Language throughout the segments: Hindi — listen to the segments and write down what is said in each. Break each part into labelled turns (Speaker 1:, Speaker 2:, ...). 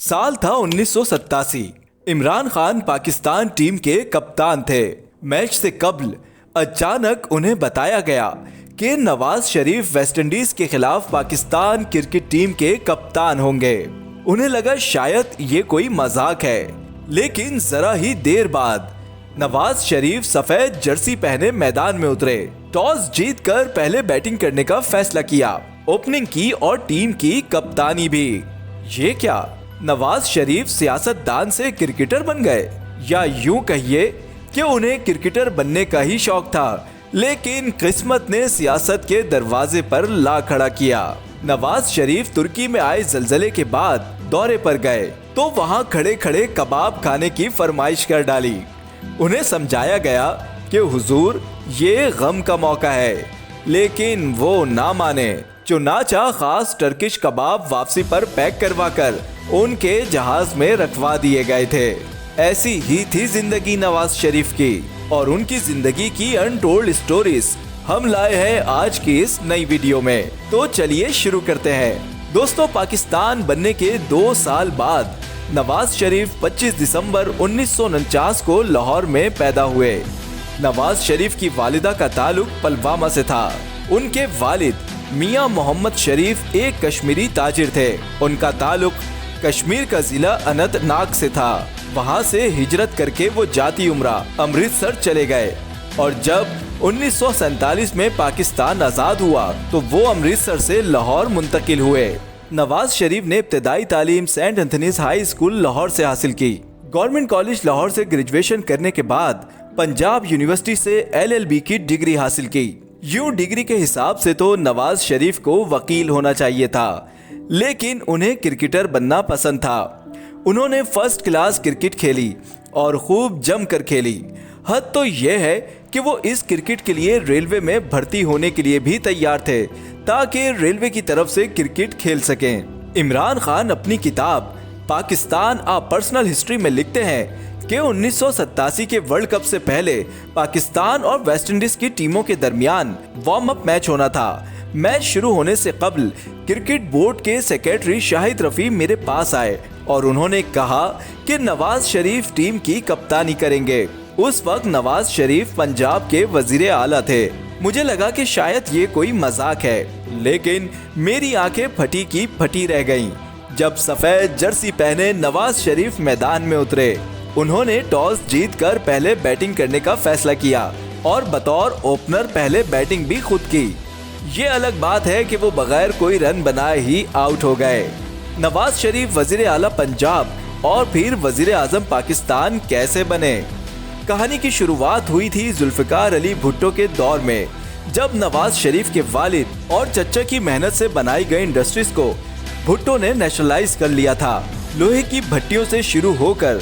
Speaker 1: साल था 1987। इमरान खान पाकिस्तान टीम के कप्तान थे। मैच से कबल अचानक उन्हें बताया गया कि नवाज शरीफ वेस्टइंडीज के खिलाफ पाकिस्तान क्रिकेट टीम के कप्तान होंगे। उन्हें लगा शायद ये कोई मजाक है, लेकिन जरा ही देर बाद नवाज शरीफ सफेद जर्सी पहने मैदान में उतरे। टॉस जीतकर पहले बैटिंग करने का फैसला किया, ओपनिंग की और टीम की कप्तानी भी। ये क्या, नवाज शरीफ सियासतदान से क्रिकेटर बन गए, या यूं कहिए कि उन्हें क्रिकेटर बनने का ही शौक था, लेकिन किस्मत ने सियासत के दरवाजे पर ला खड़ा किया। नवाज शरीफ तुर्की में आए जलजले के बाद दौरे पर गए तो वहां खड़े खड़े कबाब खाने की फरमाइश कर डाली। उन्हें समझाया गया कि हुजूर ये गम का मौका है, लेकिन वो ना माने। चुनाचा खास टर्किश कबाब वापसी पर पैक करवाकर उनके जहाज में रखवा दिए गए थे। ऐसी ही थी जिंदगी नवाज शरीफ की, और उनकी जिंदगी की अनटोल्ड स्टोरीज हम लाए हैं आज की इस नई वीडियो में। तो चलिए शुरू करते हैं। दोस्तों, पाकिस्तान बनने के 2 साल बाद नवाज शरीफ 25 दिसंबर 1949 को लाहौर में पैदा हुए। नवाज शरीफ की वालिदा का ताल्लुक पुलवामा से था। उनके वालिद मियां मोहम्मद शरीफ एक कश्मीरी ताजिर थे। उनका ताल्लुक कश्मीर का जिला अनंतनाग से था। वहां से हिजरत करके वो जाती उम्रा अमृतसर चले गए, और जब 1947 में पाकिस्तान आजाद हुआ तो वो अमृतसर से लाहौर मुंतकिल हुए। नवाज शरीफ ने इब्तदाई तालीम Saint Anthony's high school Lahore से हासिल की। गवर्नमेंट कॉलेज लाहौर से ग्रेजुएशन करने के बाद पंजाब यूनिवर्सिटी से LLB की डिग्री हासिल की। यूं डिग्री के हिसाब से तो नवाज शरीफ को वकील होना चाहिए था, लेकिन उन्हें क्रिकेटर बनना पसंद था। उन्होंने फर्स्ट क्लास क्रिकेट खेली और खूब जमकर खेली। हद तो यह है कि वो इस क्रिकेट के लिए रेलवे में भर्ती होने के लिए भी तैयार थे, ताकि रेलवे की तरफ से क्रिकेट खेल सकें। इमरान खान अपनी किताब पाकिस्तान आ पर्सनल हिस्ट्री में लिखते हैं कि 1987 के वर्ल्ड कप से पहले पाकिस्तान और वेस्टइंडीज की टीमों के दरमियान वार्म अप मैच होना था। मैच शुरू होने से कबल क्रिकेट बोर्ड के सेक्रेटरी शाहिद रफी मेरे पास आए और उन्होंने कहा कि नवाज शरीफ टीम की कप्तानी करेंगे। उस वक्त नवाज शरीफ पंजाब के वजीर आला थे। मुझे लगा कि शायद ये कोई मजाक है, लेकिन मेरी आंखें फटी की फटी रह गईं जब सफेद जर्सी पहने नवाज शरीफ मैदान में उतरे। उन्होंने टॉस जीतकर पहले बैटिंग करने का फैसला किया और बतौर ओपनर पहले बैटिंग भी खुद की। ये अलग बात है कि वो बगैर कोई रन बनाए ही आउट हो गए। नवाज शरीफ वजीर आला पंजाब और फिर वजीर आजम पाकिस्तान कैसे बने? कहानी की शुरुआत हुई थी जुल्फिकार अली भुट्टो के दौर में, जब नवाज शरीफ के वालिद और चचा की मेहनत से बनाई गई इंडस्ट्रीज को भुट्टो ने नेशनलाइज कर लिया था। लोहे की भट्टियों से शुरू होकर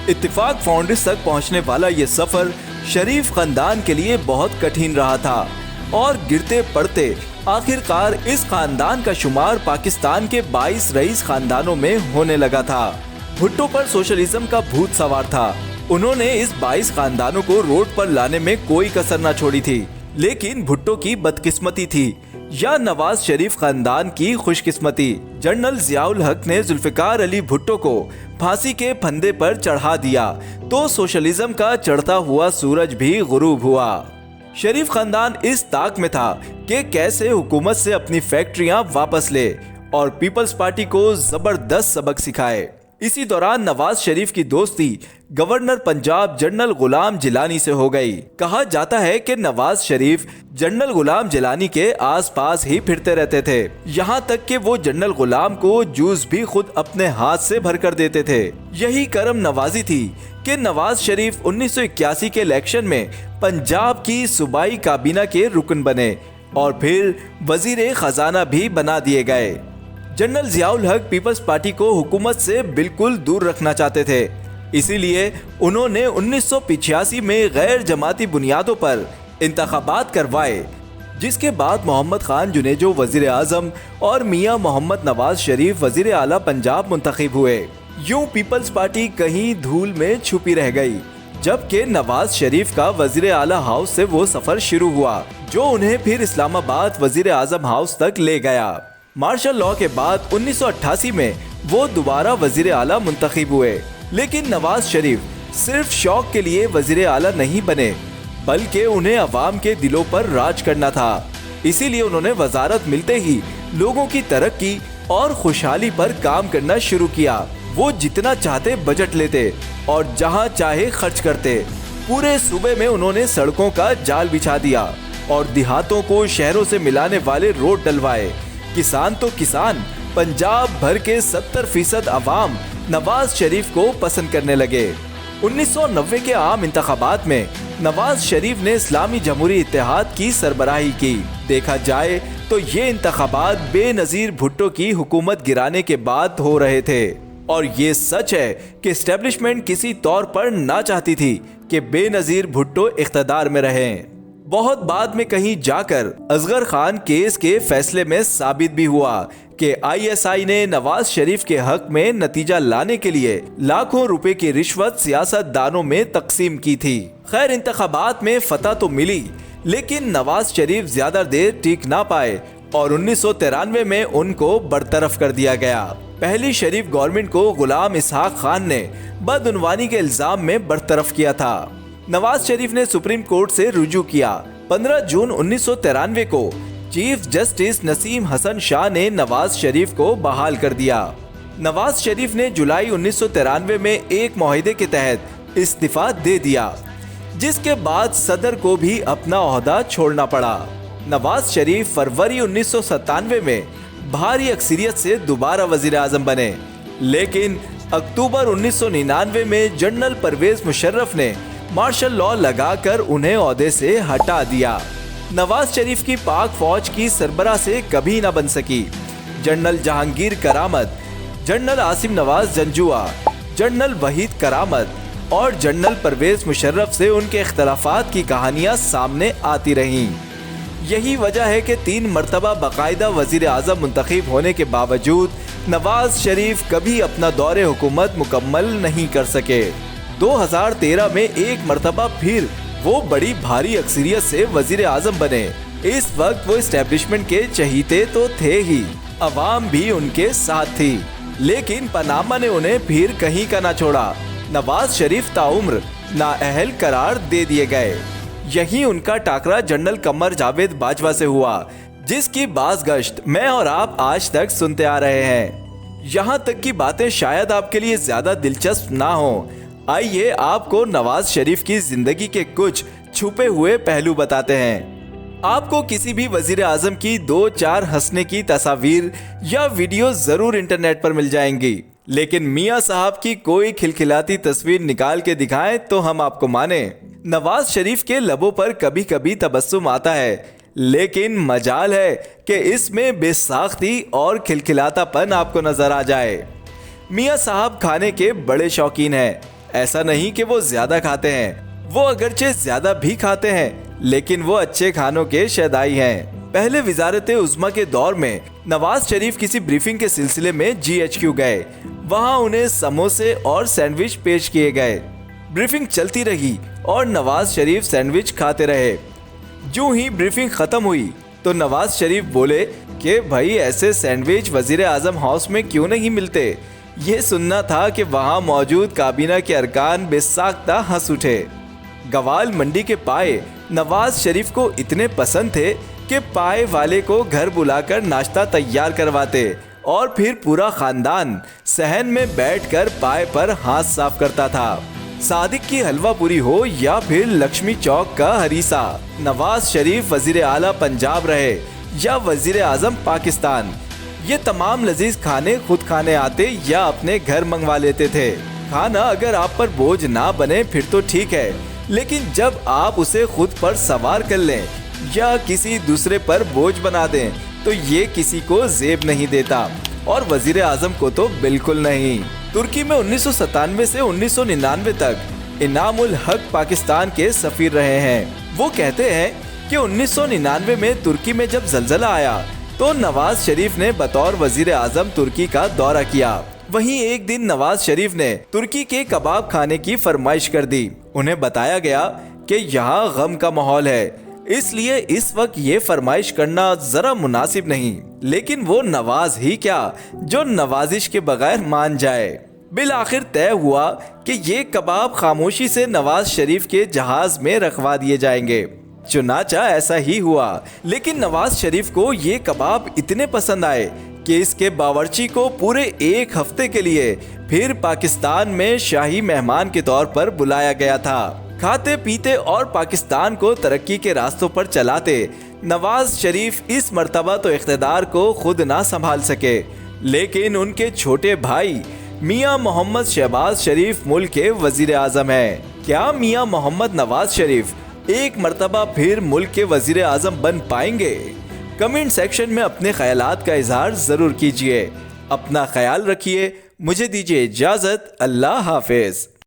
Speaker 1: इत्तेफाक फाउंड्रीज तक पहुंचने वाला ये सफर शरीफ खानदान के लिए बहुत कठिन रहा था, और गिरते पड़ते आखिरकार इस खानदान का शुमार पाकिस्तान के 22 रईस खानदानों में होने लगा था। भुट्टो पर सोशलिज्म का भूत सवार था। उन्होंने इस 22 खानदानों को रोड पर लाने में कोई कसर न छोड़ी थी, लेकिन भुट्टो की बदकिस्मती थी या नवाज शरीफ खानदान की खुशकिस्मती। जनरल जियाउल हक ने जुल्फिकार अली भुट्टो को फांसी के फंदे पर चढ़ा दिया तो सोशलिज्म का चढ़ता हुआ सूरज भी गुरूब हुआ। शरीफ खानदान इस ताक में था कि कैसे हुकूमत से अपनी फैक्ट्रियां वापस ले और पीपल्स पार्टी को जबरदस्त सबक सिखाए। इसी दौरान नवाज शरीफ की दोस्ती गवर्नर पंजाब जनरल गुलाम जिलानी से हो गई। कहा जाता है कि नवाज शरीफ जनरल गुलाम जिलानी के आसपास ही फिरते रहते थे, यहाँ तक कि वो जनरल गुलाम को जूस भी खुद अपने हाथ से भर कर देते थे। यही करम नवाजी थी कि नवाज शरीफ 1981 के इलेक्शन में पंजाब की सूबाई काबीना के रुकन बने और फिर वजीर खजाना भी बना दिए गए। जनरल जियाउल हक पीपल्स पार्टी को हुकूमत से बिल्कुल दूर रखना चाहते थे, इसीलिए उन्होंने 1985 में गैर जमाती बुनियादों पर इंतखाबात करवाए, जिसके बाद मोहम्मद खान जुनेजो वजीर आजम और मियां मोहम्मद नवाज शरीफ वजीर आला पंजाब मुंतखब हुए। यूं पीपल्स पार्टी कहीं धूल में छुपी रह गई, जबकि नवाज शरीफ का वजीर आला हाउस से वो सफर शुरू हुआ, जो उन्हें फिर इस्लामाबाद वजीर आजम हाउस तक ले गया। मार्शल लॉ के बाद 1988 में वो दोबारा वजीर आला मुंतखब हुए, लेकिन नवाज शरीफ सिर्फ शौक के लिए वजीर आला नहीं बने, बल्कि उन्हें अवाम के दिलों पर राज करना था। इसीलिए उन्होंने वजारत मिलते ही लोगों की तरक्की और खुशहाली पर काम करना शुरू किया। वो जितना चाहते बजट लेते और जहां चाहे खर्च करते। पूरे सूबे में उन्होंने सड़कों का जाल बिछा दिया और देहातों को शहरों से मिलाने वाले रोड डलवाए। किसान तो किसान, पंजाब भर के 70% अवाम नवाज शरीफ को पसंद करने लगे। 1990 के आम इंतखाबात में नवाज शरीफ ने इस्लामी जमहूरी इत्तेहाद की सरबराही की। देखा जाए तो ये इंतखाबात बेनजीर भुट्टो की हुकूमत गिराने के बाद हो रहे थे, और ये सच है कि एस्टेब्लिशमेंट किसी तौर पर ना चाहती थी कि बेनजीर भुट्टो इख्तदार में रहें। बहुत बाद में कहीं जाकर असगर खान केस के फैसले में साबित भी हुआ कि ISI ने नवाज शरीफ के हक में नतीजा लाने के लिए लाखों रुपए की रिश्वत सियासतदानों में तकसीम की थी। खैर, इंतखाबात में फतह तो मिली, लेकिन नवाज शरीफ ज्यादा देर टिक ना पाए और 1993 में उनको बरतरफ कर दिया गया। पहली शरीफ गवर्नमेंट को गुलाम इसहाक खान ने बदउनवानी के इल्जाम में बरतरफ किया था। नवाज शरीफ ने सुप्रीम कोर्ट से रुजू किया। 15 जून 1993 को चीफ जस्टिस नसीम हसन शाह ने नवाज शरीफ को बहाल कर दिया। नवाज शरीफ ने जुलाई 1993 में एक मुआहदे के तहत इस्तीफा दे दिया, जिसके बाद सदर को भी अपना ओहदा छोड़ना पड़ा। नवाज शरीफ फरवरी 1997 में भारी अक्सरियत से दोबारा वजीर आजम बने, लेकिन अक्टूबर 1999 में जनरल परवेज मुशर्रफ ने मार्शल लॉ लगाकर उन्हें ओहदे से हटा दिया। नवाज शरीफ की पाक फौज की सरबराह से कभी न बन सकी। General Jahangir Karamat, general Asim Nawaz Janjua, general Waheed Karamat और जनरल परवेज मुशर्रफ से उनके इख्तलाफात की कहानियां सामने आती रहीं। यही वजह है कि 3 मरतबा बाकायदा वजीर आजम मुंतखब होने के बावजूद नवाज शरीफ कभी अपना दौरे हुकूमत मुकम्मल नहीं कर सके। 2013 में एक मरतबा फिर वो बड़ी भारी अक्सरियत से वजीर आजम बने। इस वक्त वो एस्टेब्लिशमेंट के चहीते तो थे ही, अवाम भी उनके साथ थी, लेकिन पनामा ने उन्हें फिर कहीं का ना छोड़ा। नवाज शरीफ ताउम्र नाअहल करार दे दिए गए। यही उनका टाकरा जनरल कमर जावेद बाजवा से हुआ, जिसकी बाज़गश्त मैं और आप आज तक सुनते आ रहे हैं। यहाँ तक की बातें शायद आपके लिए ज्यादा दिलचस्प ना हो। आइए आपको नवाज शरीफ की जिंदगी के कुछ छुपे हुए पहलू बताते हैं। आपको किसी भी वजीर आजम की 2-4 हंसने की तस्वीर या वीडियो जरूर इंटरनेट पर मिल जाएंगी, लेकिन मियाँ साहब की कोई खिलखिलाती तस्वीर निकाल के दिखाएं तो हम आपको माने। नवाज शरीफ के लबों पर कभी कभी तबस्सुम आता है, लेकिन मजाल है कि इसमें बेसाख्ती और खिलखिलातापन आपको नजर आ जाए। मियाँ साहब खाने के बड़े शौकीन हैं। ऐसा नहीं कि वो ज्यादा खाते हैं, वो अगरचे ज्यादा भी खाते हैं, लेकिन वो अच्छे खानों के शैदाई हैं। पहले वजारत उज़्मा के दौर में नवाज शरीफ किसी ब्रीफिंग के सिलसिले में GHQ गए। वहाँ उन्हें समोसे और सैंडविच पेश किए गए। ब्रीफिंग चलती रही और नवाज शरीफ सैंडविच खाते रहे। जो ही ब्रीफिंग खत्म हुई तो नवाज शरीफ बोले कि भाई ऐसे सैंडविच वजीर आजम हाउस में क्यों नहीं मिलते। ये सुनना था कि वहाँ मौजूद काबीना के अरकान बेसाख्ता हंस उठे। गवाल मंडी के पाए नवाज शरीफ को इतने पसंद थे कि पाए वाले को घर बुलाकर नाश्ता तैयार करवाते और फिर पूरा खानदान सहन में बैठकर पाए पर हाथ साफ करता था। सादिक की हलवा पूरी हो या फिर लक्ष्मी चौक का हरीसा, नवाज शरीफ वजीर आला पंजाब रहे या वजीर आजम पाकिस्तान, ये तमाम लजीज खाने खुद खाने आते या अपने घर मंगवा लेते थे। खाना अगर आप पर बोझ ना बने फिर तो ठीक है, लेकिन जब आप उसे खुद पर सवार कर लें या किसी दूसरे पर बोझ बना दें तो ये किसी को जेब नहीं देता, और वजीर आजम को तो बिल्कुल नहीं। तुर्की में 1997 से 1999 तक इनामुल हक पाकिस्तान के सफीर रहे हैं। वो कहते हैं कि 1999 में तुर्की में जब जलजला आया तो नवाज शरीफ ने बतौर वजीर आजम तुर्की का दौरा किया। वहीं एक दिन नवाज शरीफ ने तुर्की के कबाब खाने की फरमाइश कर दी। उन्हें बताया गया कि यहाँ गम का माहौल है, इसलिए इस वक्त ये फरमाइश करना जरा मुनासिब नहीं। लेकिन वो नवाज ही क्या जो नवाजिश के बगैर मान जाए। बिलाखिर तय हुआ कि ये कबाब खामोशी से नवाज शरीफ के जहाज में रखवा दिए जाएंगे। चुनाचा ऐसा ही हुआ, लेकिन नवाज शरीफ को ये कबाब इतने पसंद आए कि इसके बावर्ची को पूरे एक हफ्ते के लिए फिर पाकिस्तान में शाही मेहमान के तौर पर बुलाया गया था। खाते पीते और पाकिस्तान को तरक्की के रास्तों पर चलाते नवाज शरीफ इस मर्तबा तो इख्तिदार को खुद ना संभाल सके, लेकिन उनके छोटे भाई मियां मोहम्मद शहबाज शरीफ मुल्क के वजीर आजम हैं। क्या मियां मोहम्मद नवाज शरीफ एक मर्तबा फिर मुल्क के वजीर आजम बन पाएंगे? कमेंट सेक्शन में अपने ख्यालात का इजहार जरूर कीजिए। अपना ख्याल रखिए। मुझे दीजिए इजाजत। अल्लाह हाफिज।